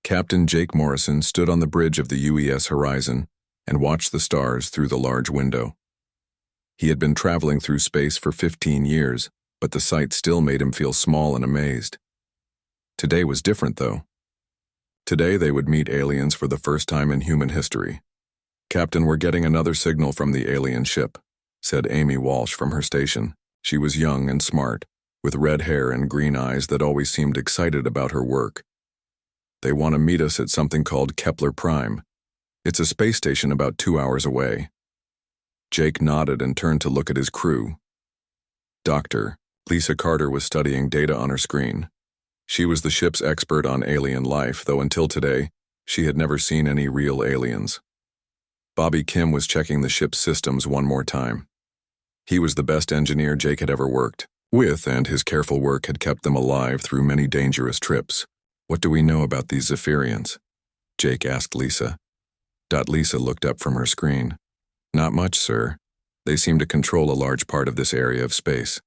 Captain Jake Morrison stood on the bridge of the UES horizon and watched the stars through the large window. He had been traveling through space for 15 years, but the sight still made him feel small and amazed. Today was different, though. Today they would meet aliens for the first time in human history. "Captain, we're getting another signal from the alien ship," said Amy Walsh from her station. She was young and smart, with red hair and green eyes that always seemed excited about her work. "They want to meet us at something called HFY. It's a space station about 2 hours away." Jake nodded and turned to look at his crew. Dr. Lisa Carter was studying data on her screen. She was the ship's expert on alien life, though until today, she had never seen any real aliens. Bobby Kim was checking the ship's systems one more time. He was the best engineer Jake had ever worked with, and his careful work had kept them alive through many dangerous trips. "What do we know about these Zephyrians?" Jake asked Lisa. Lisa looked up from her screen. "Not much, sir. They seem to control a large part of this area of space.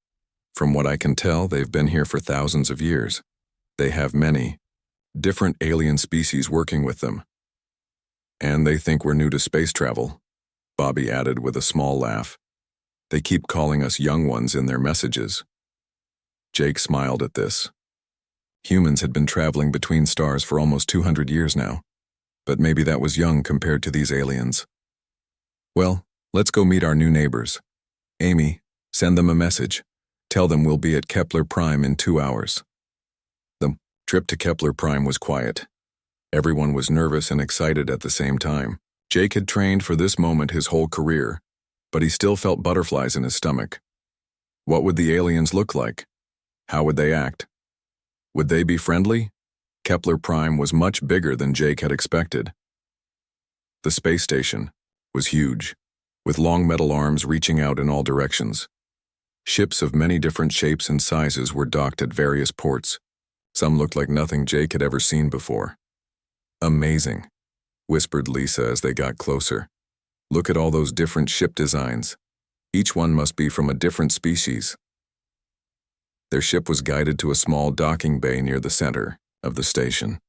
From what I can tell, they've been here for thousands of years. They have many different alien species working with them. And they think we're new to space travel," Bobby added with a small laugh. "They keep calling us young ones in their messages." Jake smiled at this. Humans had been traveling between stars for almost 200 years now, but maybe that was young compared to these aliens. "Well, let's go meet our new neighbors. Amy, send them a message. Tell them we'll be at HFY in 2 hours." The trip to HFY was quiet. Everyone was nervous and excited at the same time. Jake had trained for this moment his whole career, but he still felt butterflies in his stomach. What would the aliens look like? How would they act? Would they be friendly? HFY was much bigger than Jake had expected. The space station was huge, with long metal arms reaching out in all directions. Ships of many different shapes and sizes were docked at various ports. Some looked like nothing Jake had ever seen before. "Amazing," whispered Lisa as they got closer. "Look at all those different ship designs. Each one must be from a different species." Their ship was guided to a small docking bay near the center of the station.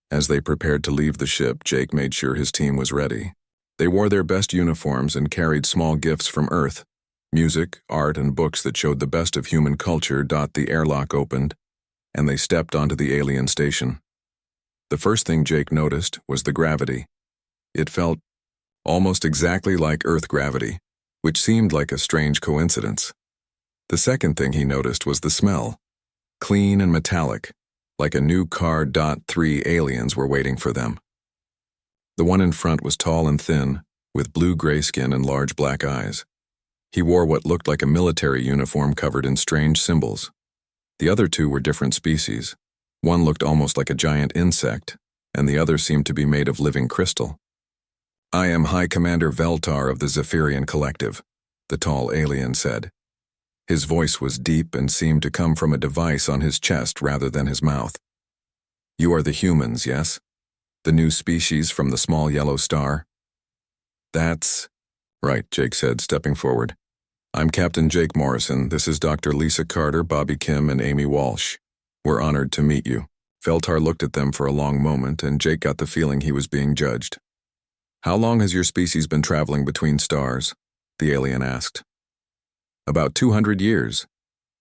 As they prepared to leave the ship, Jake made sure his team was ready. They wore their best uniforms and carried small gifts from Earth, music, art, and books that showed the best of human culture. The airlock opened, and they stepped onto the alien station. The first thing Jake noticed was the gravity. It felt almost exactly like Earth gravity, which seemed like a strange coincidence. The second thing he noticed was the smell, clean and metallic, like a new car. 3 aliens were waiting for them. The one in front was tall and thin, with blue-gray skin and large black eyes. He wore what looked like a military uniform covered in strange symbols. The other 2 were different species. One looked almost like a giant insect, and the other seemed to be made of living crystal. "I am High Commander Veltar of the Zephyrian Collective," the tall alien said. His voice was deep and seemed to come from a device on his chest rather than his mouth. "You are the humans, yes? The new species from the small yellow star?" "That's right," Jake said, stepping forward. "I'm Captain Jake Morrison. This is Dr. Lisa Carter, Bobby Kim, and Amy Walsh. We're honored to meet you." Veltar looked at them for a long moment, and Jake got the feeling he was being judged. "How long has your species been traveling between stars?" the alien asked. "About 200 years,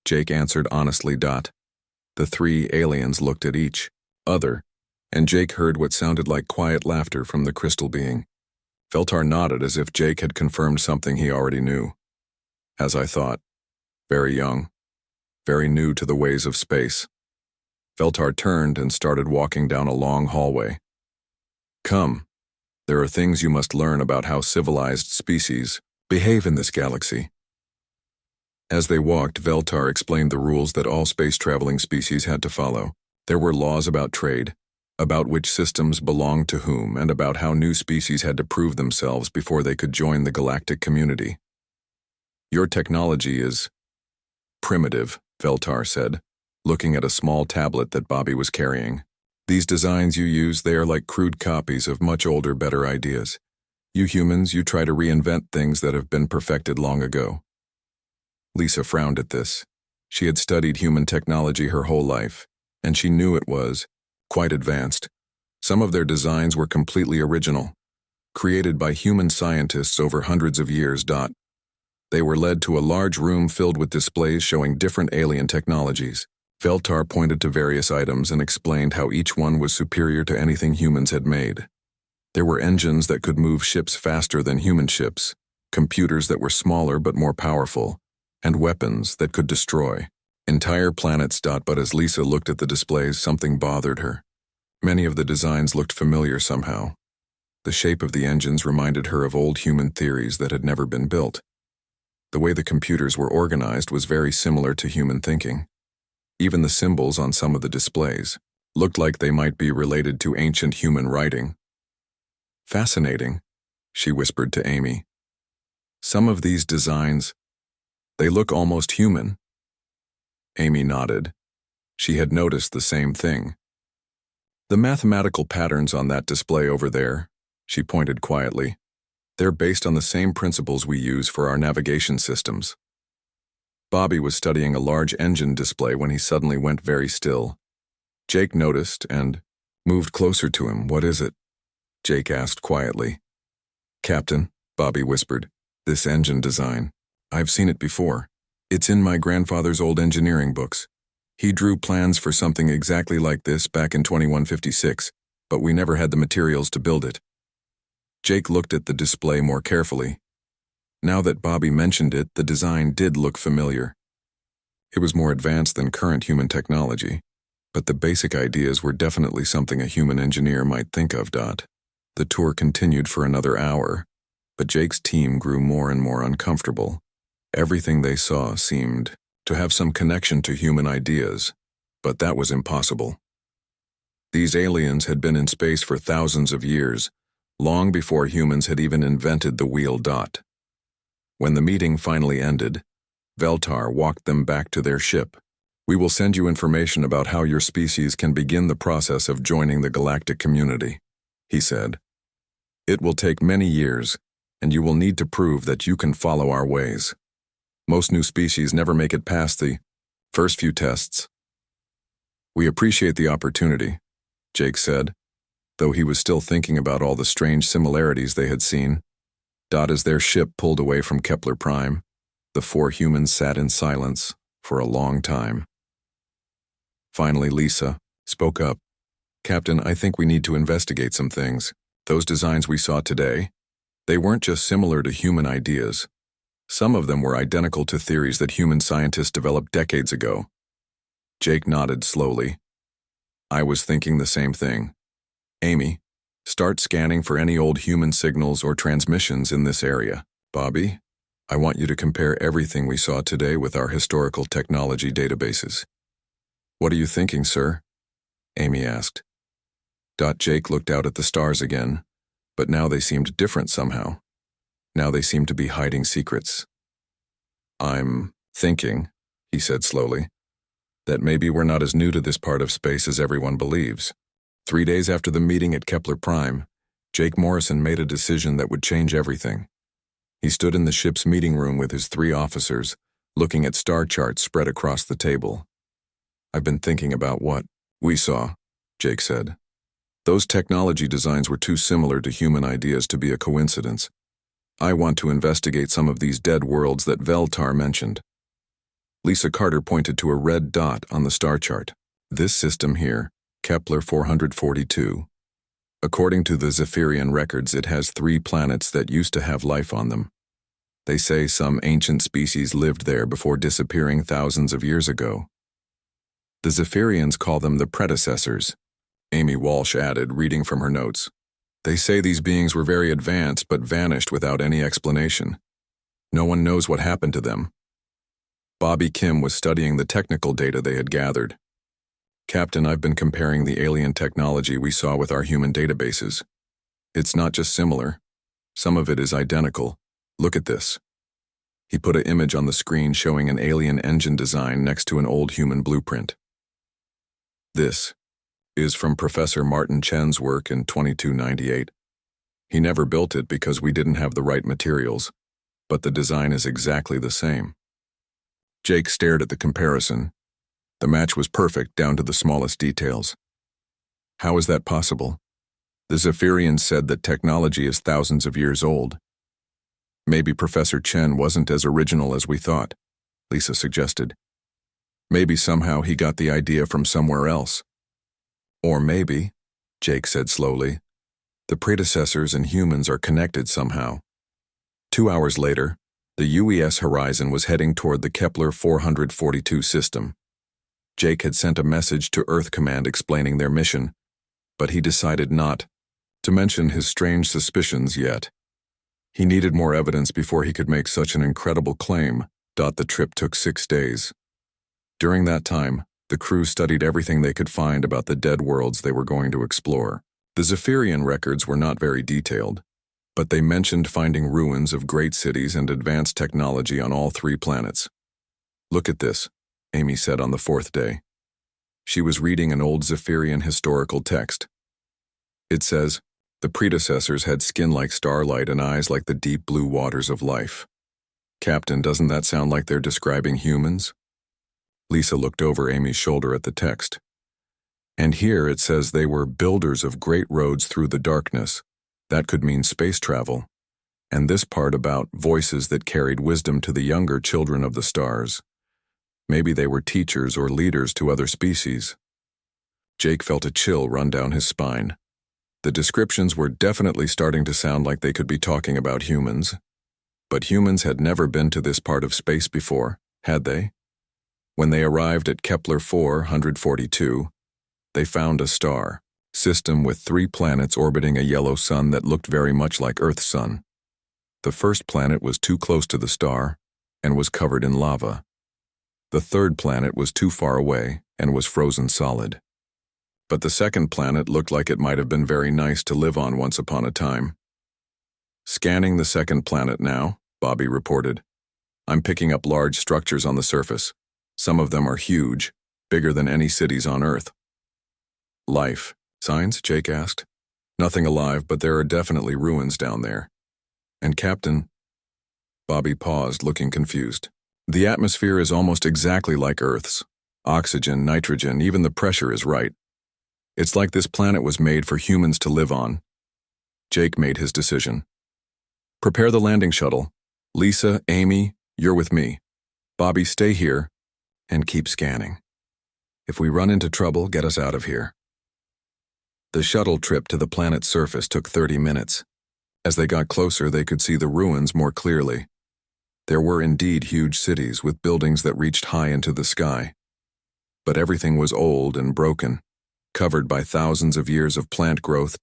Jake answered honestly. The 3 aliens looked at each other, and Jake heard what sounded like quiet laughter from the crystal being. Veltar nodded as if Jake had confirmed something he already knew. "As I thought. Very young. Very new to the ways of space." Veltar turned and started walking down a long hallway. "Come. There are things you must learn about how civilized species behave in this galaxy." As they walked, Veltar explained the rules that all space-traveling species had to follow. There were laws about trade, about which systems belonged to whom, and about how new species had to prove themselves before they could join the galactic community. "Your technology is primitive," Veltar said, looking at a small tablet that Bobby was carrying. "These designs you use, they are like crude copies of much older, better ideas. You humans, you try to reinvent things that have been perfected long ago." Lisa frowned at this. She had studied human technology her whole life, and she knew it was quite advanced. Some of their designs were completely original, created by human scientists over hundreds of years. They were led to a large room filled with displays showing different alien technologies. Veltar pointed to various items and explained how each one was superior to anything humans had made. There were engines that could move ships faster than human ships, computers that were smaller but more powerful, and weapons that could destroy entire planets. But as Lisa looked at the displays, something bothered her. Many of the designs looked familiar somehow. The shape of the engines reminded her of old human theories that had never been built. The way the computers were organized was very similar to human thinking. Even the symbols on some of the displays looked like they might be related to ancient human writing. "Fascinating," she whispered to Amy. "Some of these designs, they look almost human." Amy nodded. She had noticed the same thing. "The mathematical patterns on that display over there," she pointed quietly. "They're based on the same principles we use for our navigation systems." Bobby was studying a large engine display when he suddenly went very still. Jake noticed and moved closer to him. "What is it?" Jake asked quietly. "Captain," Bobby whispered, "this engine design. I've seen it before. It's in my grandfather's old engineering books. He drew plans for something exactly like this back in 2156, but we never had the materials to build it." Jake looked at the display more carefully. Now that Bobby mentioned it, the design did look familiar. It was more advanced than current human technology, but the basic ideas were definitely something a human engineer might think of. The tour continued for another hour, but Jake's team grew more and more uncomfortable. Everything they saw seemed to have some connection to human ideas, but that was impossible. These aliens had been in space for thousands of years, long before humans had even invented the wheel. When the meeting finally ended, Veltar walked them back to their ship. "We will send you information about how your species can begin the process of joining the galactic community," he said. "It will take many years, and you will need to prove that you can follow our ways. Most new species never make it past the first few tests." "We appreciate the opportunity," Jake said, though he was still thinking about all the strange similarities they had seen. As their ship pulled away from HFY, the four humans sat in silence for a long time. Finally, Lisa spoke up. "Captain, I think we need to investigate some things. Those designs we saw today, they weren't just similar to human ideas. Some of them were identical to theories that human scientists developed decades ago." Jake nodded slowly. "I was thinking the same thing. Amy, start scanning for any old human signals or transmissions in this area. Bobby, I want you to compare everything we saw today with our historical technology databases." "What are you thinking, sir?" Amy asked. Jake looked out at the stars again, but now they seemed different somehow. Now they seemed to be hiding secrets. "I'm thinking," he said slowly, "that maybe we're not as new to this part of space as everyone believes." 3 days after the meeting at HFY, Jake Morrison made a decision that would change everything. He stood in the ship's meeting room with his 3 officers, looking at star charts spread across the table. "I've been thinking about what we saw," Jake said. "Those technology designs were too similar to human ideas to be a coincidence. I want to investigate some of these dead worlds that Veltar mentioned." Lisa Carter pointed to a red dot on the star chart. "This system here, Kepler 442. According to the Zephyrian records, it has 3 planets that used to have life on them. They say some ancient species lived there before disappearing thousands of years ago. The Zephyrians call them the predecessors," Amy Walsh added, reading from her notes. "They say these beings were very advanced but vanished without any explanation. No one knows what happened to them." Bobby Kim was studying the technical data they had gathered. "Captain, I've been comparing the alien technology we saw with our human databases. It's not just similar. Some of it is identical. Look at this." He put an image on the screen showing an alien engine design next to an old human blueprint. "This is from Professor Martin Chen's work in 2298. He never built it because we didn't have the right materials, but the design is exactly the same." Jake stared at the comparison. The match was perfect down to the smallest details. "How is that possible?" The Zephyrians said that technology is thousands of years old. Maybe Professor Chen wasn't as original as we thought, Lisa suggested. Maybe somehow he got the idea from somewhere else. Or maybe, Jake said slowly, the predecessors and humans are connected somehow. 2 hours later, the UES Horizon was heading toward the Kepler 442 system. Jake had sent a message to Earth Command explaining their mission, but he decided not to mention his strange suspicions yet. He needed more evidence before he could make such an incredible claim. The trip took 6 days. During that time, the crew studied everything they could find about the dead worlds they were going to explore. The Zephyrian records were not very detailed, but they mentioned finding ruins of great cities and advanced technology on all 3 planets. Look at this, Amy said on the 4th day. She was reading an old Zephyrian historical text. It says, the predecessors had skin like starlight and eyes like the deep blue waters of life. Captain, doesn't that sound like they're describing humans? Lisa looked over Amy's shoulder at the text. And here it says they were builders of great roads through the darkness. That could mean space travel. And this part about voices that carried wisdom to the younger children of the stars. Maybe they were teachers or leaders to other species. Jake felt a chill run down his spine. The descriptions were definitely starting to sound like they could be talking about humans. But humans had never been to this part of space before, had they? When they arrived at Kepler 442, they found a star system with 3 planets orbiting a yellow sun that looked very much like Earth's sun. The first planet was too close to the star and was covered in lava. The third planet was too far away and was frozen solid. But the second planet looked like it might have been very nice to live on once upon a time. Scanning the second planet now, Bobby reported. I'm picking up large structures on the surface. Some of them are huge, bigger than any cities on Earth. Life. Signs? Jake asked. Nothing alive, but there are definitely ruins down there. And Captain... Bobby paused, looking confused. The atmosphere is almost exactly like Earth's. Oxygen, nitrogen, even the pressure is right. It's like this planet was made for humans to live on. Jake made his decision. Prepare the landing shuttle. Lisa, Amy, you're with me. Bobby, stay here and keep scanning. If we run into trouble, get us out of here. The shuttle trip to the planet's surface took 30 minutes. As they got closer, they could see the ruins more clearly. There were indeed huge cities with buildings that reached high into the sky. But everything was old and broken, covered by thousands of years of plant growth.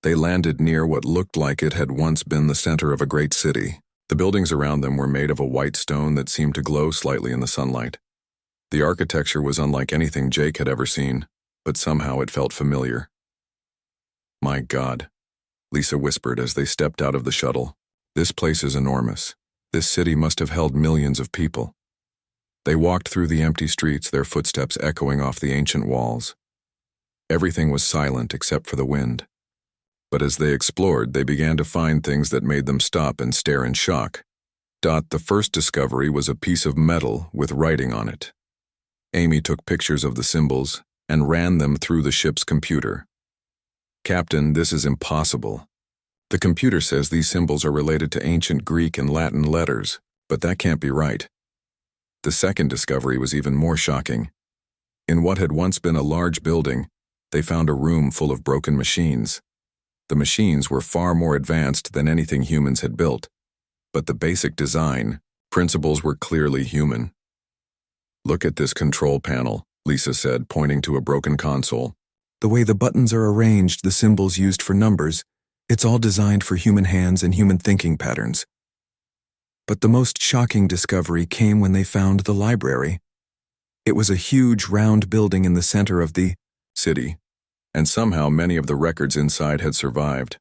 They landed near what looked like it had once been the center of a great city. The buildings around them were made of a white stone that seemed to glow slightly in the sunlight. The architecture was unlike anything Jake had ever seen, but somehow it felt familiar. My God, Lisa whispered as they stepped out of the shuttle. This place is enormous. This city must have held millions of people. They walked through the empty streets, their footsteps echoing off the ancient walls. Everything was silent except for the wind. But as they explored, they began to find things that made them stop and stare in shock. The first discovery was a piece of metal with writing on it. Amy took pictures of the symbols and ran them through the ship's computer. Captain, this is impossible. The computer says these symbols are related to ancient Greek and Latin letters, but that can't be right. The second discovery was even more shocking. In what had once been a large building, they found a room full of broken machines. The machines were far more advanced than anything humans had built, but the basic design, principles were clearly human. Look at this control panel, Lisa said, pointing to a broken console. The way the buttons are arranged, the symbols used for numbers, it's all designed for human hands and human thinking patterns. But the most shocking discovery came when they found the library. It was a huge round building in the center of the city, and somehow many of the records inside had survived.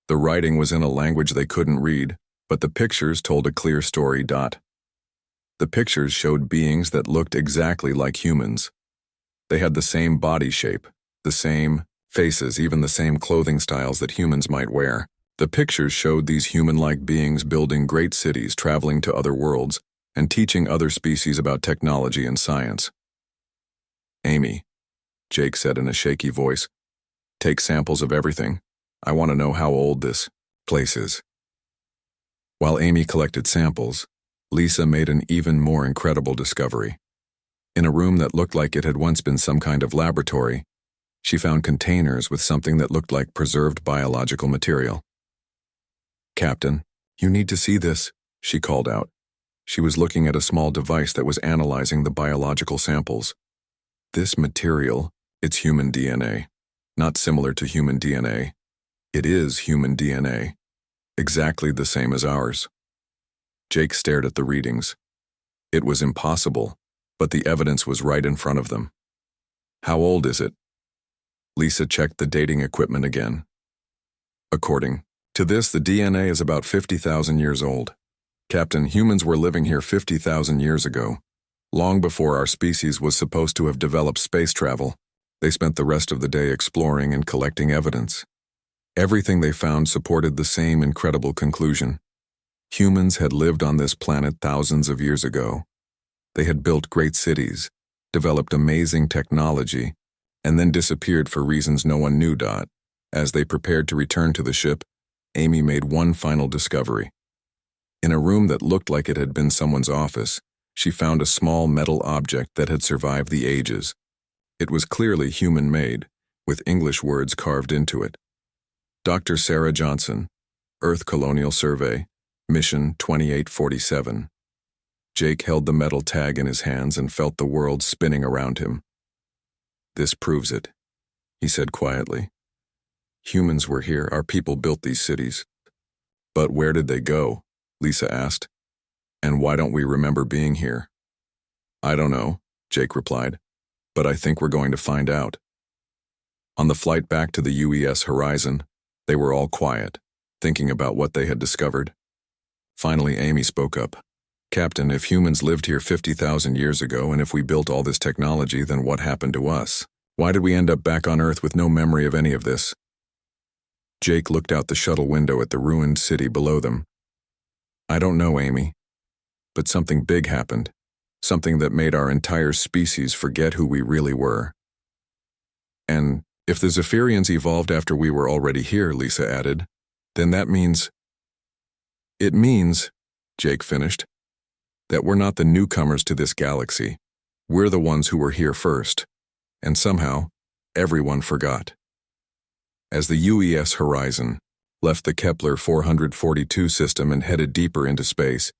The writing was in a language they couldn't read, but the pictures told a clear story. The pictures showed beings that looked exactly like humans. They had the same body shape, the same faces, even the same clothing styles that humans might wear. The pictures showed these human-like beings building great cities, traveling to other worlds, and teaching other species about technology and science. Amy, Jake said in a shaky voice, Take samples of everything. I want to know how old this place is. While Amy collected samples, Lisa made an even more incredible discovery. In a room that looked like it had once been some kind of laboratory, she found containers with something that looked like preserved biological material. "Captain, you need to see this," she called out. She was looking at a small device that was analyzing the biological samples. "This material, it's human DNA. Not similar to human DNA. It is human DNA. Exactly the same as ours." Jake stared at the readings. It was impossible, but the evidence was right in front of them. "How old is it?" Lisa checked the dating equipment again. "According to this, the DNA is about 50,000 years old. Captain, humans were living here 50,000 years ago, long before our species was supposed to have developed space travel. They spent the rest of the day exploring and collecting evidence. Everything they found supported the same incredible conclusion. Humans had lived on this planet thousands of years ago. They had built great cities, developed amazing technology, and then disappeared for reasons no one knew. As they prepared to return to the ship, Amy made one final discovery. In a room that looked like it had been someone's office, she found a small metal object that had survived the ages. It was clearly human-made, with English words carved into it. "Dr. Sarah Johnson, Earth Colonial Survey, Mission 2847. Jake held the metal tag in his hands and felt the world spinning around him. "This proves it," he said quietly. "Humans were here, our people built these cities." "But where did they go?" Lisa asked. "And why don't we remember being here?" "I don't know," Jake replied, "but I think we're going to find out." On the flight back to the UES Horizon, they were all quiet, thinking about what they had discovered. Finally, Amy spoke up. "Captain, if humans lived here 50,000 years ago and if we built all this technology, then what happened to us? Why did we end up back on Earth with no memory of any of this?" Jake looked out the shuttle window at the ruined city below them. "I don't know, Amy. But something big happened. Something that made our entire species forget who we really were." "And if the Zephyrians evolved after we were already here," Lisa added, "then that means—" "It means," Jake finished, "that we're not the newcomers to this galaxy. We're the ones who were here first. And somehow, everyone forgot." As the UES Horizon left the Kepler 442 system and headed deeper into space,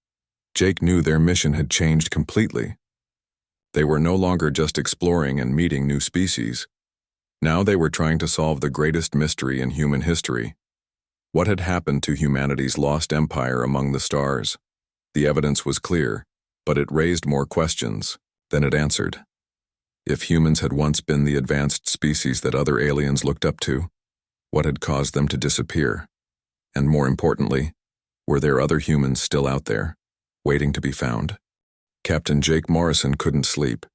Jake knew their mission had changed completely. They were no longer just exploring and meeting new species. Now they were trying to solve the greatest mystery in human history. What had happened to humanity's lost empire among the stars? The evidence was clear, but it raised more questions than it answered. If humans had once been the advanced species that other aliens looked up to, what had caused them to disappear? And more importantly, were there other humans still out there, waiting to be found? Captain Jake Morrison couldn't sleep.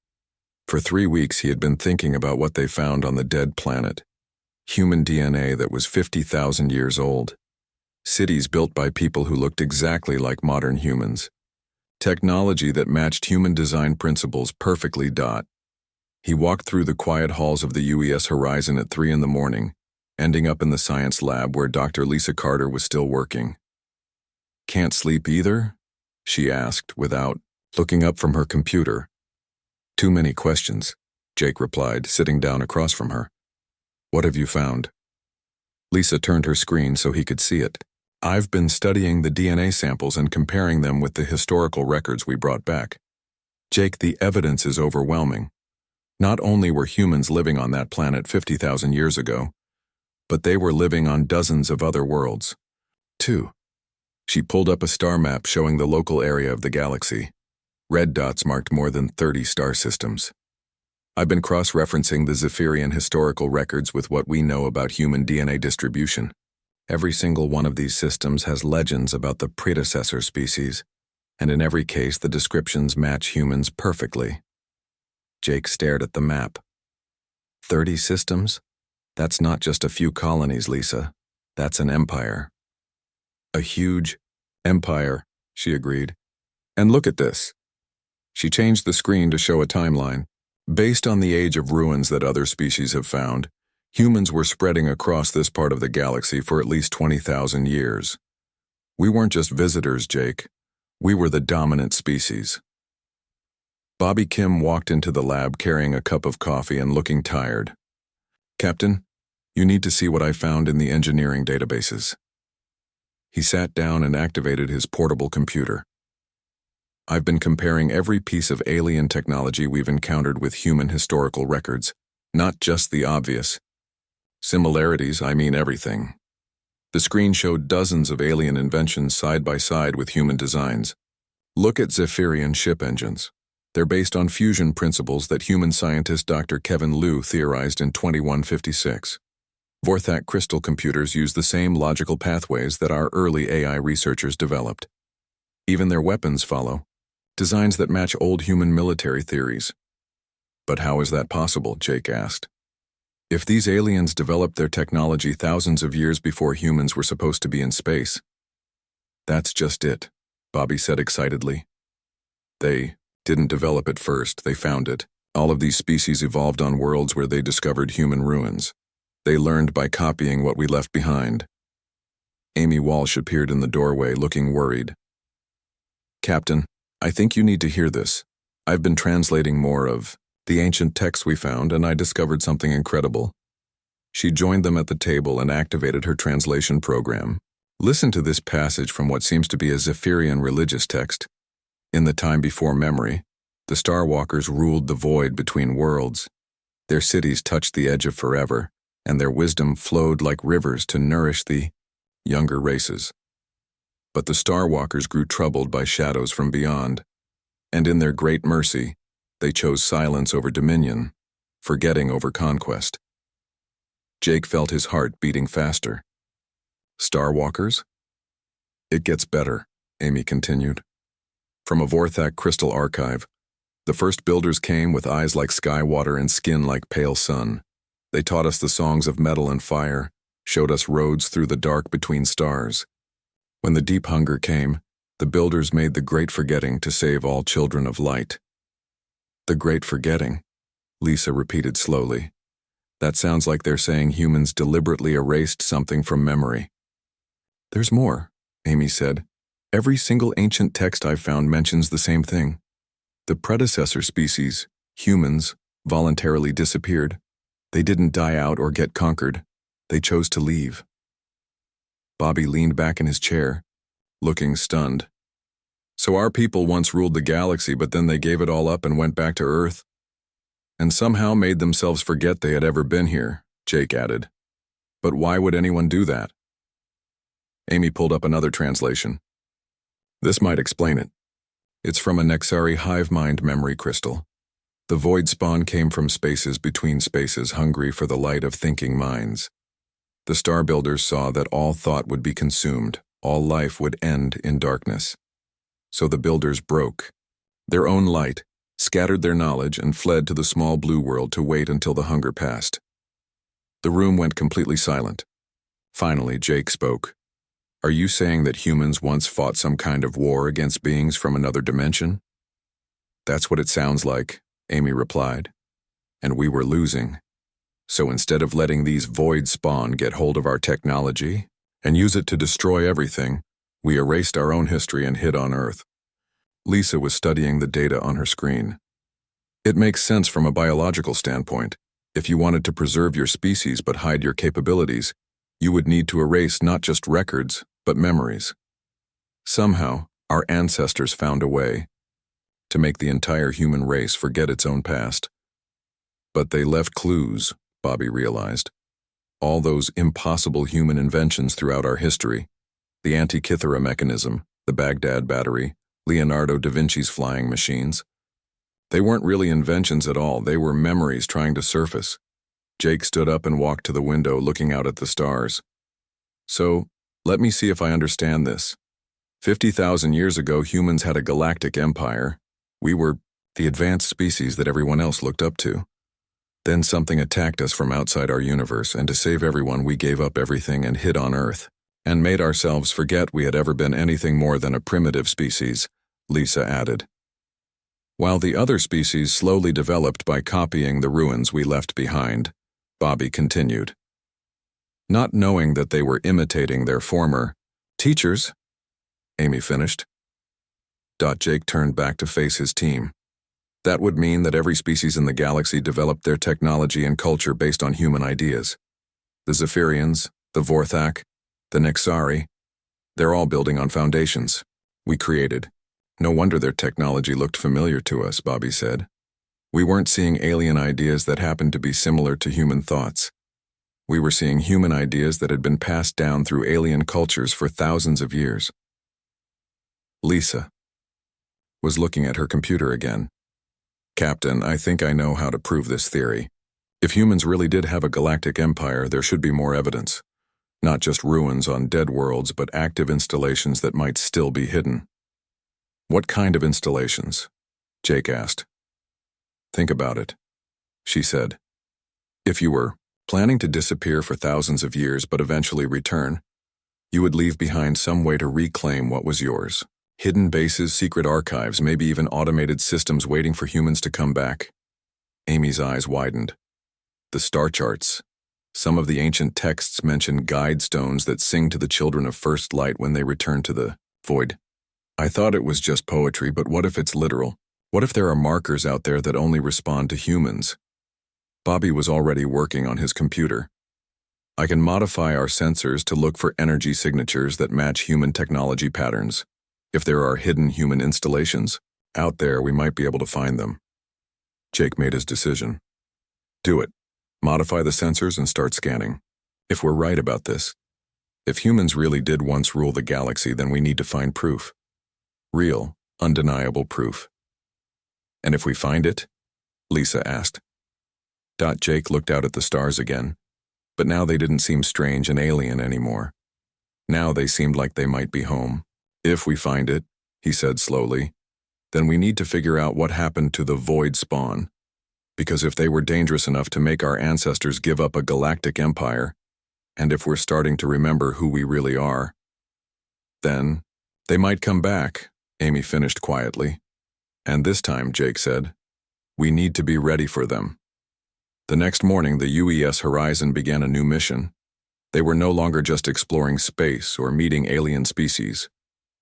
For 3 weeks he had been thinking about what they found on the dead planet. Human DNA that was 50,000 years old. Cities built by people who looked exactly like modern humans. Technology that matched human design principles perfectly. He walked through the quiet halls of the UES Horizon at 3 a.m, ending up in the science lab where Dr. Lisa Carter was still working. "Can't sleep either?" she asked without looking up from her computer. "Too many questions," Jake replied, sitting down across from her. "What have you found?" Lisa turned her screen so he could see it. "I've been studying the DNA samples and comparing them with the historical records we brought back. Jake, the evidence is overwhelming. Not only were humans living on that planet 50,000 years ago, but they were living on dozens of other worlds, too." She pulled up a star map showing the local area of the galaxy. Red dots marked more than 30 star systems. "I've been cross-referencing the Zephyrian historical records with what we know about human DNA distribution. Every single one of these systems has legends about the predecessor species, and in every case the descriptions match humans perfectly." Jake stared at the map. 30 systems? That's not just a few colonies, Lisa. That's an empire. "A huge empire," she agreed. "And look at this." She changed the screen to show a timeline. "Based on the age of ruins that other species have found, Humans were spreading across this part of the galaxy for at least 20,000 years. We weren't just visitors, Jake. We were the dominant species. Bobby Kim walked into the lab carrying a cup of coffee and looking tired. Captain, you need to see what I found in the engineering databases. He sat down and activated his portable computer. I've been comparing every piece of alien technology we've encountered with human historical records, not just the obvious. Similarities, I mean everything. The screen showed dozens of alien inventions side by side with human designs. Look at Zephyrian ship engines. They're based on fusion principles that human scientist Dr. Kevin Liu theorized in 2156. Vorthak crystal computers use the same logical pathways that our early AI researchers developed. Even their weapons follow, designs that match old human military theories. But how is that possible, Jake asked. If these aliens developed their technology thousands of years before humans were supposed to be in space. That's just it, Bobby said excitedly. They didn't develop it first, they found it. All of these species evolved on worlds where they discovered human ruins. They learned by copying what we left behind. Amy Walsh appeared in the doorway looking worried. Captain, I think you need to hear this. I've been translating more of the ancient texts we found, and I discovered something incredible. She joined them at the table and activated her translation program. Listen to this passage from what seems to be a Zephyrian religious text. In the time before memory, the Starwalkers ruled the void between worlds. Their cities touched the edge of forever, and their wisdom flowed like rivers to nourish the younger races. But the Starwalkers grew troubled by shadows from beyond, and in their great mercy, they chose silence over dominion, forgetting over conquest. Jake felt his heart beating faster. Starwalkers? It gets better, Amy continued. From a Vorthak crystal archive, the first builders came with eyes like sky water and skin like pale sun. They taught us the songs of metal and fire, showed us roads through the dark between stars. When the deep hunger came, the builders made the great forgetting to save all children of light. The great forgetting, Lisa repeated slowly. That sounds like they're saying humans deliberately erased something from memory. There's more, Amy said. Every single ancient text I've found mentions the same thing. The predecessor species, humans, voluntarily disappeared. They didn't die out or get conquered. They chose to leave. Bobby leaned back in his chair, looking stunned. So our people once ruled the galaxy, but then they gave it all up and went back to Earth? And somehow made themselves forget they had ever been here, Jake added. But why would anyone do that? Amy pulled up another translation. This might explain it. It's from a Nexari hive mind memory crystal. The void spawn came from spaces between spaces, hungry for the light of thinking minds. The star builders saw that all thought would be consumed, all life would end in darkness. So the builders broke their own light, scattered their knowledge, and fled to the small blue world to wait until the hunger passed. The room went completely silent. Finally, Jake spoke. Are you saying that humans once fought some kind of war against beings from another dimension? That's what it sounds like, Amy replied. And we were losing. So instead of letting these void spawn get hold of our technology and use it to destroy everything, we erased our own history and hid on Earth. Lisa was studying the data on her screen. It makes sense from a biological standpoint. If you wanted to preserve your species but hide your capabilities, you would need to erase not just records, but memories. Somehow, our ancestors found a way to make the entire human race forget its own past. But they left clues, Bobby realized. All those impossible human inventions throughout our history. The Antikythera mechanism, the Baghdad battery, Leonardo da Vinci's flying machines. They weren't really inventions at all, they were memories trying to surface. Jake stood up and walked to the window, looking out at the stars. So, let me see if I understand this. 50,000 years ago, humans had a galactic empire. We were the advanced species that everyone else looked up to. Then something attacked us from outside our universe, and to save everyone, we gave up everything and hid on Earth, and made ourselves forget we had ever been anything more than a primitive species, Lisa added. While the other species slowly developed by copying the ruins we left behind, Bobby continued, not knowing that they were imitating their former teachers. Amy finished. Jake turned back to face his team. That would mean that every species in the galaxy developed their technology and culture based on human ideas. The Zephyrians, the Vorthak, the Nexari, they're all building on foundations we created. No wonder their technology looked familiar to us, Bobby said. We weren't seeing alien ideas that happened to be similar to human thoughts. We were seeing human ideas that had been passed down through alien cultures for thousands of years. Lisa was looking at her computer again. Captain, I think I know how to prove this theory. If humans really did have a galactic empire, there should be more evidence. Not just ruins on dead worlds, but active installations that might still be hidden. What kind of installations? Jake asked. Think about it, she said. If you were planning to disappear for thousands of years but eventually return, you would leave behind some way to reclaim what was yours. Hidden bases, secret archives, maybe even automated systems waiting for humans to come back. Amy's eyes widened. The star charts. Some of the ancient texts mention guide stones that sing to the children of first light when they return to the void. I thought it was just poetry, but what if it's literal? What if there are markers out there that only respond to humans? Bobby was already working on his computer. I can modify our sensors to look for energy signatures that match human technology patterns. If there are hidden human installations out there, we might be able to find them. Jake made his decision. Do it. Modify the sensors and start scanning. If we're right about this, if humans really did once rule the galaxy, then we need to find proof. Real, undeniable proof. And if we find it? Lisa asked. Jake looked out at the stars again, but now they didn't seem strange and alien anymore. Now they seemed like they might be home. If we find it, he said slowly, then we need to figure out what happened to the void spawn. Because if they were dangerous enough to make our ancestors give up a galactic empire, and if we're starting to remember who we really are, then they might come back, Amy finished quietly. And this time, Jake said, we need to be ready for them. The next morning, the UES Horizon began a new mission. They were no longer just exploring space or meeting alien species.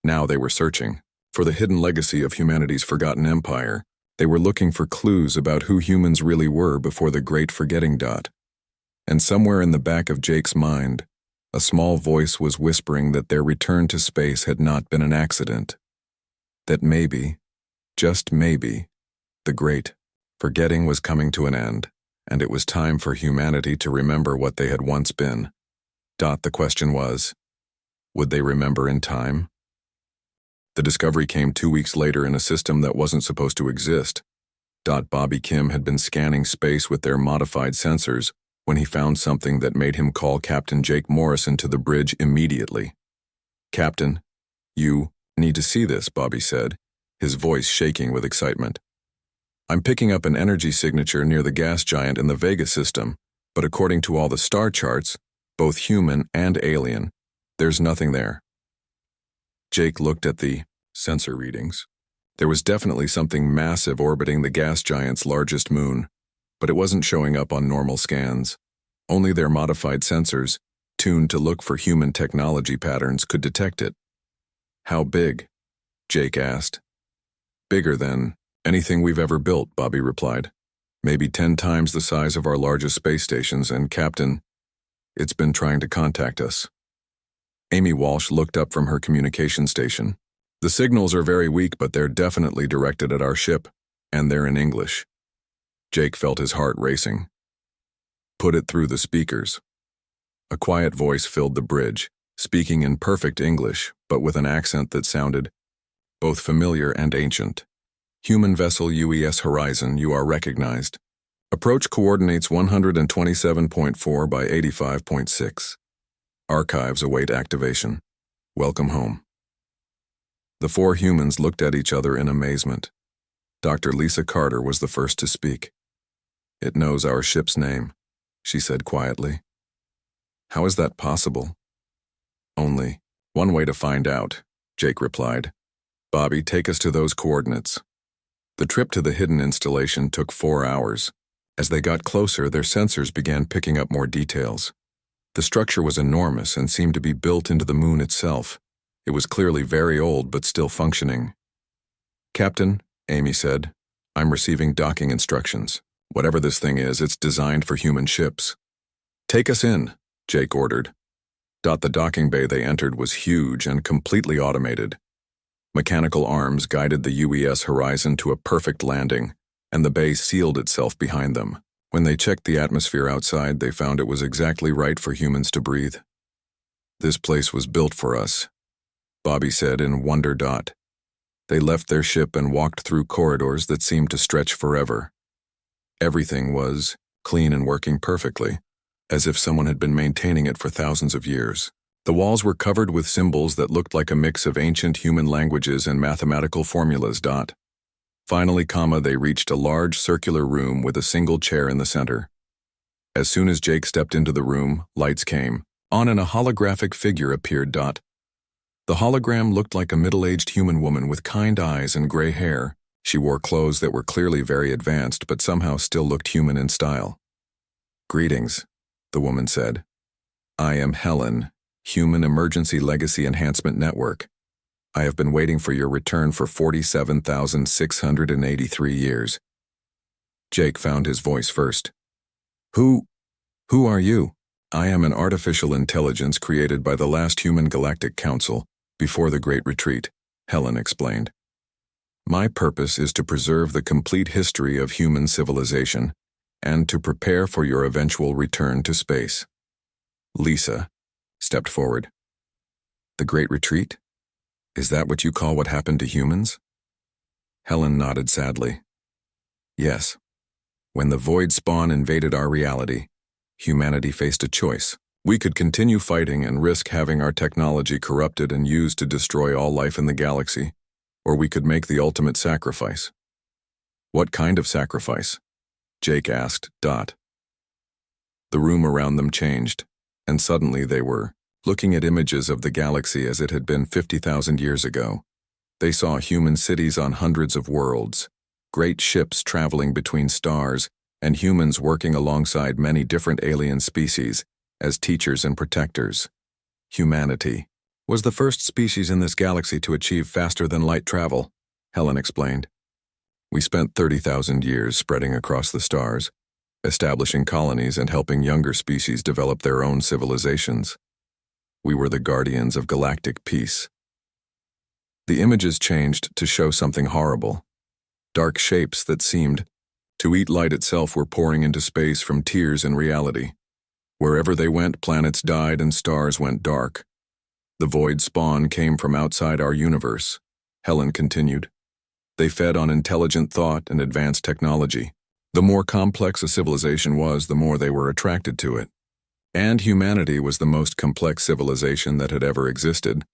Now they were searching for the hidden legacy of humanity's forgotten empire. They were looking for clues about who humans really were before the Great Forgetting. And somewhere in the back of Jake's mind, a small voice was whispering that their return to space had not been an accident. That maybe, just maybe, the Great Forgetting was coming to an end, and it was time for humanity to remember what they had once been. The question was, would they remember in time? The discovery came 2 weeks later in a system that wasn't supposed to exist. Bobby Kim had been scanning space with their modified sensors when he found something that made him call Captain Jake Morrison to the bridge immediately. Captain, you need to see this, Bobby said, his voice shaking with excitement. I'm picking up an energy signature near the gas giant in the Vega system, but according to all the star charts, both human and alien, there's nothing there. Jake looked at the sensor readings. There was definitely something massive orbiting the gas giant's largest moon, but it wasn't showing up on normal scans. Only their modified sensors, tuned to look for human technology patterns, could detect it. How big? Jake asked. Bigger than anything we've ever built, Bobby replied. Maybe 10 times the size of our largest space stations, and Captain, it's been trying to contact us. Amy Walsh looked up from her communication station. The signals are very weak, but they're definitely directed at our ship, and they're in English. Jake felt his heart racing. Put it through the speakers. A quiet voice filled the bridge, speaking in perfect English, but with an accent that sounded both familiar and ancient. Human vessel UES Horizon, you are recognized. Approach coordinates 127.4 by 85.6. Archives await activation. Welcome home. The 4 humans looked at each other in amazement. Dr. Lisa Carter was the first to speak. It knows our ship's name, she said quietly. How is that possible? Only one way to find out, Jake replied. Bobby, take us to those coordinates. The trip to the hidden installation took 4 hours. As they got closer, their sensors began picking up more details. The structure was enormous and seemed to be built into the moon itself. It was clearly very old but still functioning. "Captain," Amy said, "I'm receiving docking instructions. Whatever this thing is, it's designed for human ships." "Take us in," Jake ordered. The docking bay they entered was huge and completely automated. Mechanical arms guided the UES horizon to a perfect landing, and the bay sealed itself behind them. When they checked the atmosphere outside, they found it was exactly right for humans to breathe. "This place was built for us," Bobby said in wonder. They left their ship and walked through corridors that seemed to stretch forever. Everything was clean and working perfectly, as if someone had been maintaining it for thousands of years. The walls were covered with symbols that looked like a mix of ancient human languages and mathematical formulas. Finally, they reached a large circular room with a single chair in the center. As soon as Jake stepped into the room, lights came on and a holographic figure appeared. The hologram looked like a middle-aged human woman with kind eyes and gray hair. She wore clothes that were clearly very advanced but somehow still looked human in style. "Greetings," the woman said. "I am Helen, Human Emergency Legacy Enhancement Network. I have been waiting for your return for 47,683 years." Jake found his voice first. Who are you?" "I am an artificial intelligence created by the last human galactic council before the Great Retreat," Helen explained. "My purpose is to preserve the complete history of human civilization and to prepare for your eventual return to space." Lisa stepped forward. "The Great Retreat? Is that what you call what happened to humans?" Helen nodded sadly. "Yes. When the void spawn invaded our reality, humanity faced a choice. We could continue fighting and risk having our technology corrupted and used to destroy all life in the galaxy, or we could make the ultimate sacrifice." "What kind of sacrifice?" Jake asked. The room around them changed, and suddenly they were looking at images of the galaxy as it had been 50,000 years ago. They saw human cities on hundreds of worlds, great ships traveling between stars, and humans working alongside many different alien species as teachers and protectors. Humanity was the first species in this galaxy to achieve faster-than-light travel, Helen explained. "We spent 30,000 years spreading across the stars, establishing colonies and helping younger species develop their own civilizations. We were the guardians of galactic peace." The images changed to show something horrible. Dark shapes that seemed to eat light itself were pouring into space from tears in reality. Wherever they went, planets died and stars went dark. "The void spawn came from outside our universe," Helen continued. "They fed on intelligent thought and advanced technology. The more complex a civilization was, the more they were attracted to it. And humanity was the most complex civilization that had ever existed."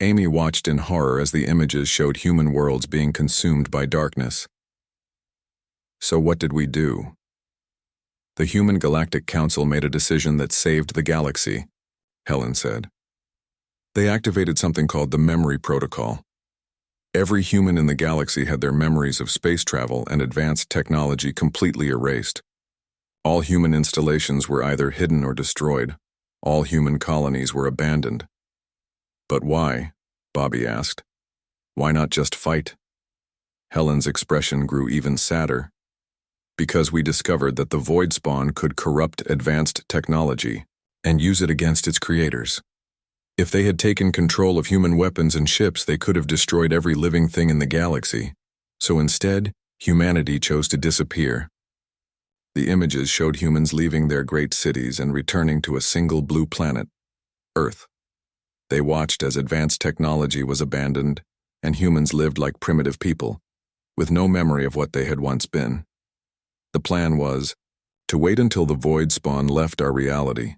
Amy watched in horror as the images showed human worlds being consumed by darkness. "So what did we do?" "The Human Galactic Council made a decision that saved the galaxy," Helen said. "They activated something called the Memory Protocol. Every human in the galaxy had their memories of space travel and advanced technology completely erased. All human installations were either hidden or destroyed. All human colonies were abandoned." "But why?" Bobby asked. "Why not just fight?" Helen's expression grew even sadder. "Because we discovered that the void spawn could corrupt advanced technology and use it against its creators. If they had taken control of human weapons and ships, they could have destroyed every living thing in the galaxy. So instead, humanity chose to disappear." The images showed humans leaving their great cities and returning to a single blue planet, Earth. They watched as advanced technology was abandoned, and humans lived like primitive people, with no memory of what they had once been. The plan was to wait until the void spawn left our reality,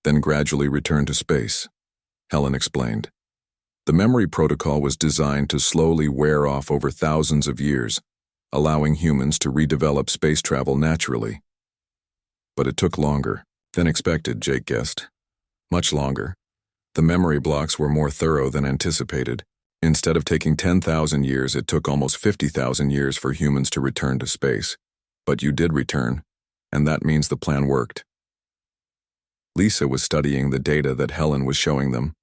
then gradually return to space, Helen explained. The memory protocol was designed to slowly wear off over thousands of years, allowing humans to redevelop space travel naturally. But it took longer than expected, Jake guessed. Much longer. The memory blocks were more thorough than anticipated. Instead of taking 10,000 years, it took almost 50,000 years for humans to return to space. But you did return, and that means the plan worked. Lisa was studying the data that Helen was showing them.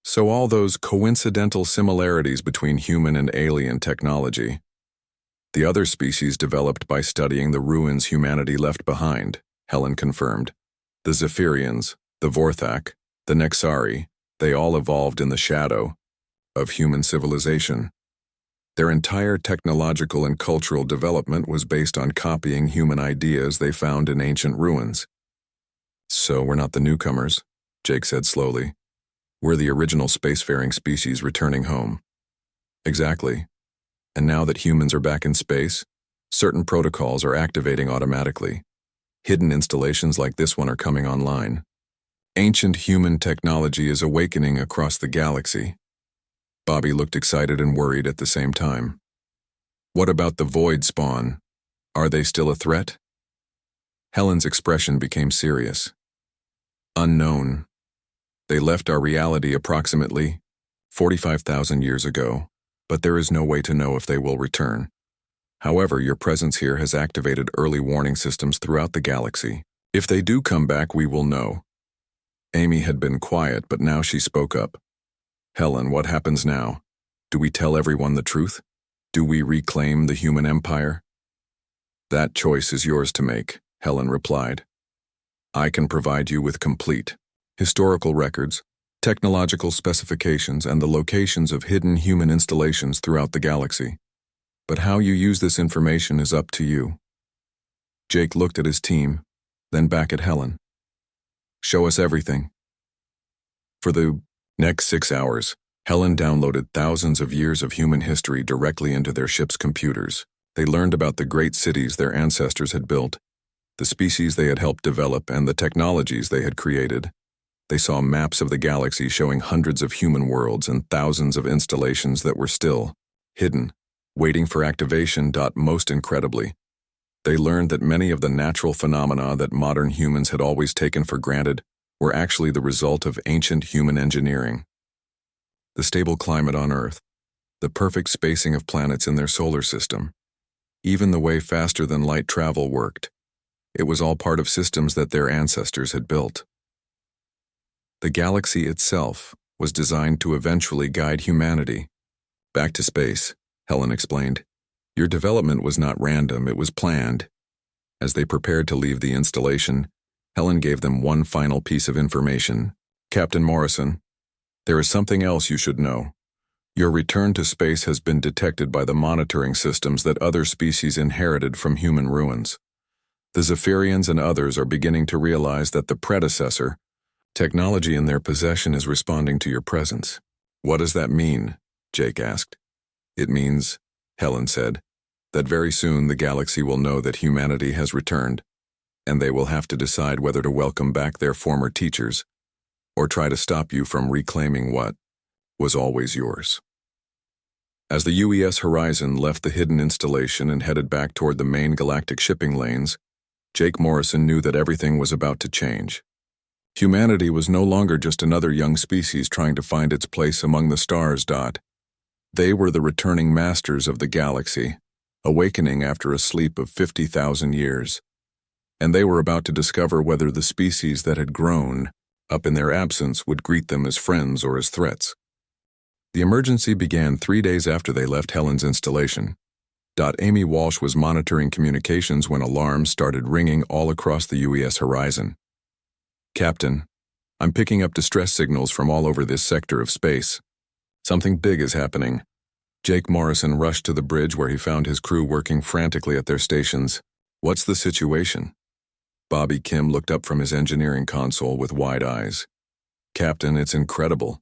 So all those coincidental similarities between human and alien technology. The other species developed by studying the ruins humanity left behind, Helen confirmed. The Zephyrians, the Vorthak, the Nexari, they all evolved in the shadow of human civilization. Their entire technological and cultural development was based on copying human ideas they found in ancient ruins. So we're not the newcomers, Jake said slowly. We're the original spacefaring species returning home. Exactly. And now that humans are back in space, certain protocols are activating automatically. Hidden installations like this one are coming online. Ancient human technology is awakening across the galaxy. Bobby looked excited and worried at the same time. What about the void spawn? Are they still a threat? Helen's expression became serious. Unknown. They left our reality approximately 45,000 years ago, but there is no way to know if they will return. However, your presence here has activated early warning systems throughout the galaxy. If they do come back, we will know. Amy had been quiet, but now she spoke up. Helen, what happens now? Do we tell everyone the truth? Do we reclaim the human empire? That choice is yours to make, Helen replied. I can provide you with complete historical records, technological specifications, and the locations of hidden human installations throughout the galaxy. But how you use this information is up to you. Jake looked at his team, then back at Helen. Show us everything. For the next 6 hours, Helen downloaded thousands of years of human history directly into their ship's computers. They learned about the great cities their ancestors had built, the species they had helped develop, and the technologies they had created. They saw maps of the galaxy showing hundreds of human worlds and thousands of installations that were still hidden, waiting for activation. Most incredibly, they learned that many of the natural phenomena that modern humans had always taken for granted were actually the result of ancient human engineering. The stable climate on Earth, the perfect spacing of planets in their solar system, even the way faster-than-light travel worked. It was all part of systems that their ancestors had built. The galaxy itself was designed to eventually guide humanity back to space, Helen explained. Your development was not random, it was planned. As they prepared to leave the installation, Helen gave them one final piece of information. Captain Morrison, there is something else you should know. Your return to space has been detected by the monitoring systems that other species inherited from human ruins. The Zephyrians and others are beginning to realize that the predecessor technology in their possession is responding to your presence. What does that mean? Jake asked. It means, Helen said, that very soon the galaxy will know that humanity has returned, and they will have to decide whether to welcome back their former teachers or try to stop you from reclaiming what was always yours. As the UES Horizon left the hidden installation and headed back toward the main galactic shipping lanes, Jake Morrison knew that everything was about to change. Humanity was no longer just another young species trying to find its place among the stars. They were the returning masters of the galaxy, awakening after a sleep of 50,000 years. And they were about to discover whether the species that had grown up in their absence would greet them as friends or as threats. The emergency began 3 days after they left Helen's installation. Amy Walsh was monitoring communications when alarms started ringing all across the UES horizon. Captain, I'm picking up distress signals from all over this sector of space. Something big is happening. Jake Morrison rushed to the bridge where he found his crew working frantically at their stations. What's the situation? Bobby Kim looked up from his engineering console with wide eyes. Captain, it's incredible.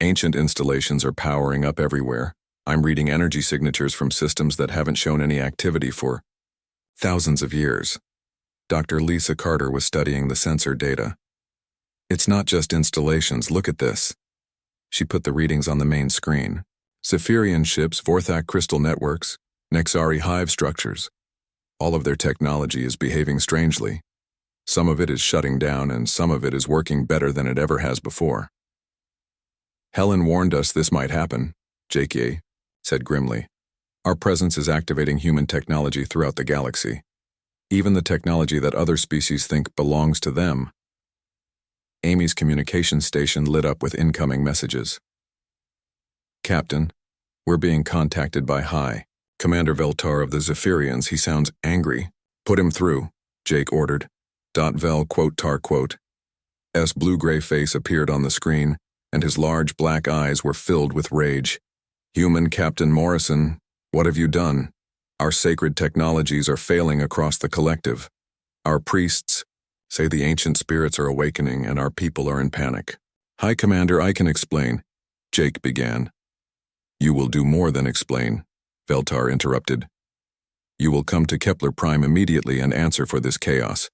Ancient installations are powering up everywhere. I'm reading energy signatures from systems that haven't shown any activity for thousands of years. Dr. Lisa Carter was studying the sensor data. It's not just installations, look at this. She put the readings on the main screen. Zephyrian ships, Vorthak crystal networks, Nexari hive structures. All of their technology is behaving strangely. Some of it is shutting down and some of it is working better than it ever has before. Helen warned us this might happen, Jake said grimly. Our presence is activating human technology throughout the galaxy. Even the technology that other species think belongs to them. Amy's communication station lit up with incoming messages. Captain, we're being contacted by High Commander Veltar of the Zephyrians. He sounds angry. Put him through, Jake ordered. Vel quote tar quote. S blue-gray face appeared on the screen, and his large black eyes were filled with rage. Human Captain Morrison, what have you done? Our sacred technologies are failing across the collective. Our priests say the ancient spirits are awakening and our people are in panic. High Commander, I can explain, Jake began. You will do more than explain, Veltar interrupted. You will come to HFY immediately and answer for this chaos,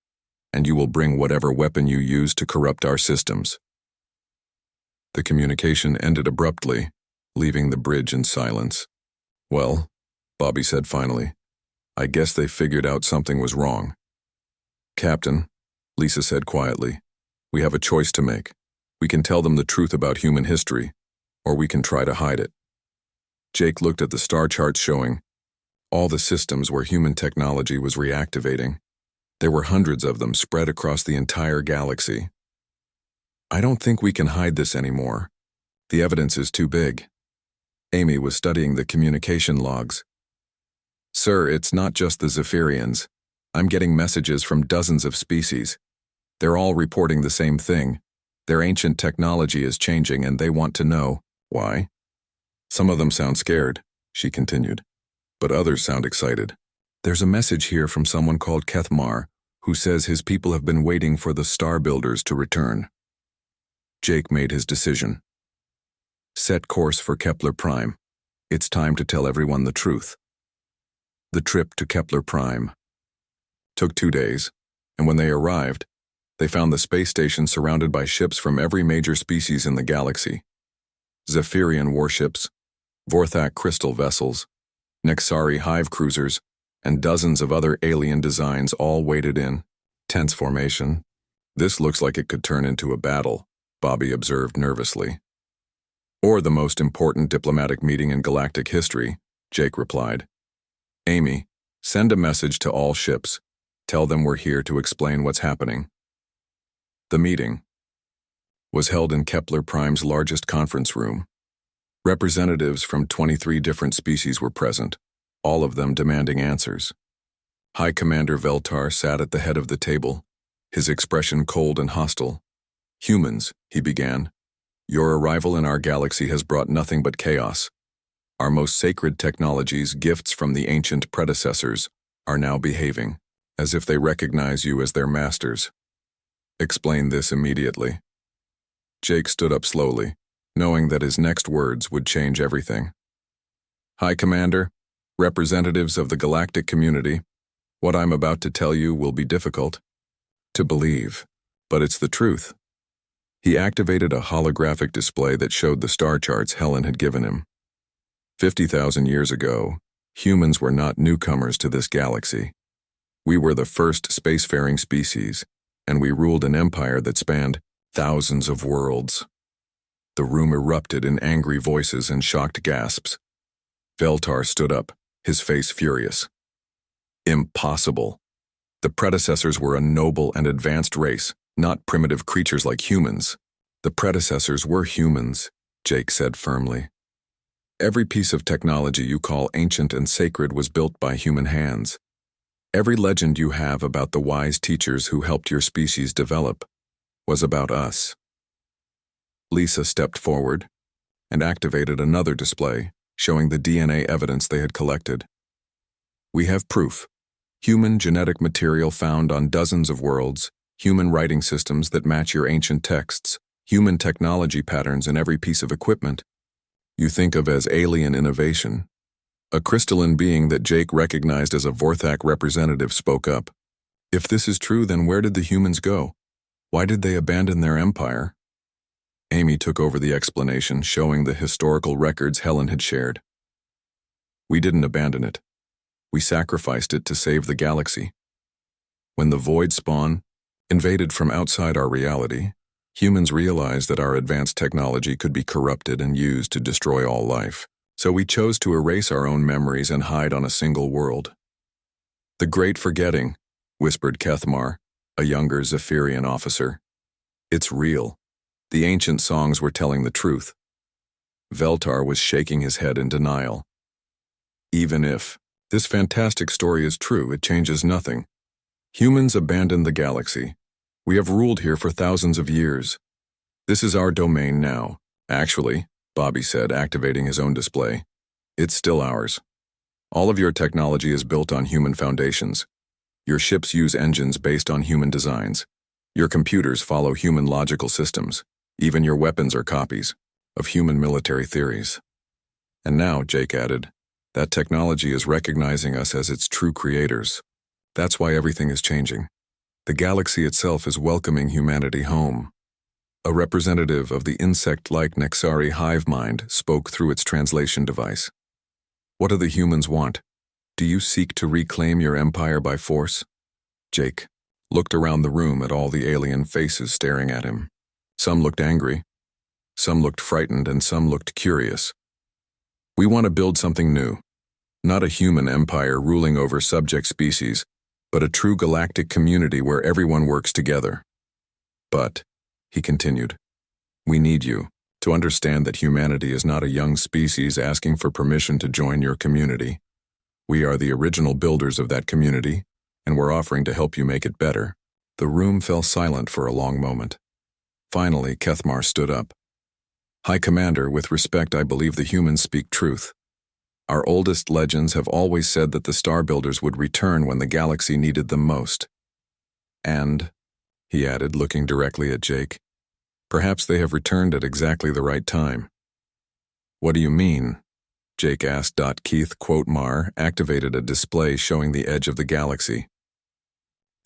and you will bring whatever weapon you use to corrupt our systems. The communication ended abruptly, leaving the bridge in silence. Well, Bobby said finally, I guess they figured out something was wrong. Captain, Lisa said quietly, we have a choice to make. We can tell them the truth about human history, or we can try to hide it. Jake looked at the star charts showing all the systems where human technology was reactivating. There were hundreds of them spread across the entire galaxy. I don't think we can hide this anymore. The evidence is too big. Amy was studying the communication logs. Sir, it's not just the Zephyrians. I'm getting messages from dozens of species. They're all reporting the same thing. Their ancient technology is changing and they want to know why. Some of them sound scared, she continued, but others sound excited. There's a message here from someone called Kethmar, who says his people have been waiting for the Star Builders to return. Jake made his decision. Set course for HFY. It's time to tell everyone the truth. The trip to HFY took 2 days, and when they arrived, they found the space station surrounded by ships from every major species in the galaxy. Zephyrian warships, Vorthak crystal vessels, Nexari hive cruisers, and dozens of other alien designs all waited in tense formation. This looks like it could turn into a battle, Bobby observed nervously. Or the most important diplomatic meeting in galactic history, Jake replied. Amy, send a message to all ships. Tell them we're here to explain what's happening. The meeting was held in HFY's largest conference room. Representatives from 23 different species were present, all of them demanding answers. High Commander Veltar sat at the head of the table, his expression cold and hostile. Humans, he began, your arrival in our galaxy has brought nothing but chaos. Our most sacred technologies, gifts from the ancient predecessors, are now behaving as if they recognize you as their masters. Explain this immediately. Jake stood up slowly, knowing that his next words would change everything. High Commander, representatives of the galactic community, what I'm about to tell you will be difficult to believe, but it's the truth. He activated a holographic display that showed the star charts Helen had given him. 50,000 years ago, humans were not newcomers to this galaxy. We were the first spacefaring species, and we ruled an empire that spanned thousands of worlds. The room erupted in angry voices and shocked gasps. Veltar stood up, his face furious. Impossible. The predecessors were a noble and advanced race, not primitive creatures like humans. The predecessors were humans, Jake said firmly. Every piece of technology you call ancient and sacred was built by human hands. Every legend you have about the wise teachers who helped your species develop was about us. Lisa stepped forward and activated another display showing the DNA evidence they had collected. We have proof. Human genetic material found on dozens of worlds, human writing systems that match your ancient texts, human technology patterns in every piece of equipment you think of as alien innovation. A crystalline being that Jake recognized as a Vorthak representative spoke up. If this is true, then where did the humans go? Why did they abandon their empire? Amy took over the explanation, showing the historical records Helen had shared. We didn't abandon it. We sacrificed it to save the galaxy. When the void spawn invaded from outside our reality, humans realized that our advanced technology could be corrupted and used to destroy all life. So we chose to erase our own memories and hide on a single world. The Great Forgetting, whispered Kethmar, a younger Zephyrian officer. It's real. The ancient songs were telling the truth. Veltar was shaking his head in denial. Even if this fantastic story is true, it changes nothing. Humans abandoned the galaxy. We have ruled here for thousands of years. This is our domain now. Actually, Bobby said, activating his own display. It's still ours. All of your technology is built on human foundations. Your ships use engines based on human designs. Your computers follow human logical systems. Even your weapons are copies of human military theories. And now, Jake added, that technology is recognizing us as its true creators. That's why everything is changing. The galaxy itself is welcoming humanity home. A representative of the insect-like Nexari hive mind spoke through its translation device. What do the humans want? Do you seek to reclaim your empire by force? Jake looked around the room at all the alien faces staring at him. Some looked angry, some looked frightened, and some looked curious. We want to build something new. Not a human empire ruling over subject species, but a true galactic community where everyone works together. But, he continued, we need you to understand that humanity is not a young species asking for permission to join your community. We are the original builders of that community, and we're offering to help you make it better. The room fell silent for a long moment. Finally, Kethmar stood up. High Commander, with respect, I believe the humans speak truth. Our oldest legends have always said that the Star Builders would return when the galaxy needed them most. And, he added, looking directly at Jake, perhaps they have returned at exactly the right time. What do you mean? Jake asked. Keith Quotmar activated a display showing the edge of the galaxy.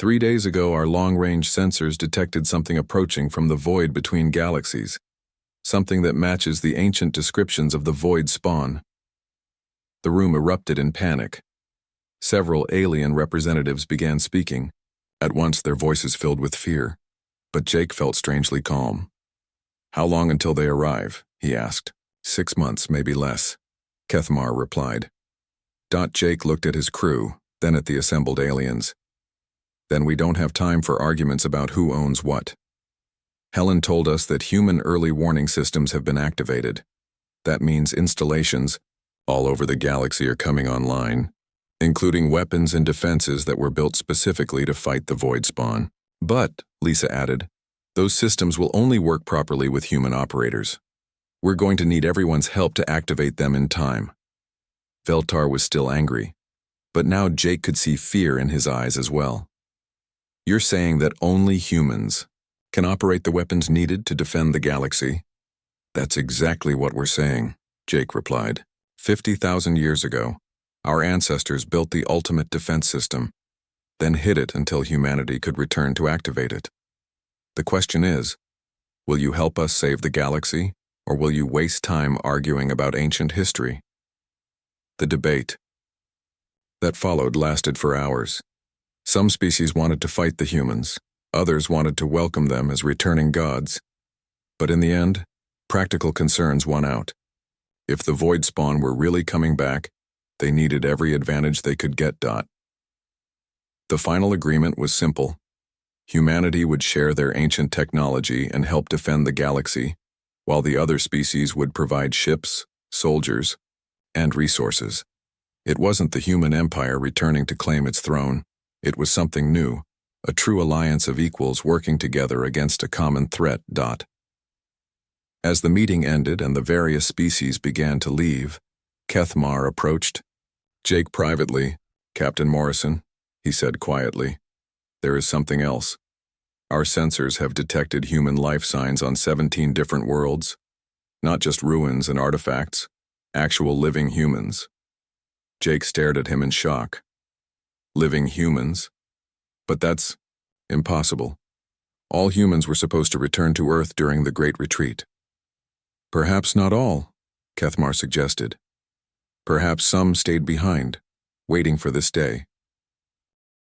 3 days ago, our long-range sensors detected something approaching from the void between galaxies, something that matches the ancient descriptions of the void spawn. The room erupted in panic. Several alien representatives began speaking. At once their voices filled with fear, but Jake felt strangely calm. How long until they arrive? He asked. 6 months, maybe less, Kethmar replied. Jake looked at his crew, then at the assembled aliens. Then we don't have time for arguments about who owns what. Helen told us that human early warning systems have been activated. That means installations all over the galaxy are coming online, including weapons and defenses that were built specifically to fight the void spawn. But, Lisa added, those systems will only work properly with human operators. We're going to need everyone's help to activate them in time. Veltar was still angry, but now Jake could see fear in his eyes as well. You're saying that only humans can operate the weapons needed to defend the galaxy? That's exactly what we're saying, Jake replied. 50,000 years ago, our ancestors built the ultimate defense system, then hid it until humanity could return to activate it. The question is, will you help us save the galaxy, or will you waste time arguing about ancient history? The debate that followed lasted for hours. Some species wanted to fight the humans, others wanted to welcome them as returning gods. But in the end, practical concerns won out. If the void spawn were really coming back, they needed every advantage they could get. The final agreement was simple. Humanity would share their ancient technology and help defend the galaxy, while the other species would provide ships, soldiers, and resources. It wasn't the human empire returning to claim its throne. It was something new, a true alliance of equals working together against a common threat. As the meeting ended and the various species began to leave, Kethmar approached Jake privately. Captain Morrison, he said quietly, there is something else. Our sensors have detected human life signs on 17 different worlds, not just ruins and artifacts, actual living humans. Jake stared at him in shock. Living humans? But that's impossible. All humans were supposed to return to Earth during the Great Retreat. Perhaps not all, Kethmar suggested. Perhaps some stayed behind, waiting for this day.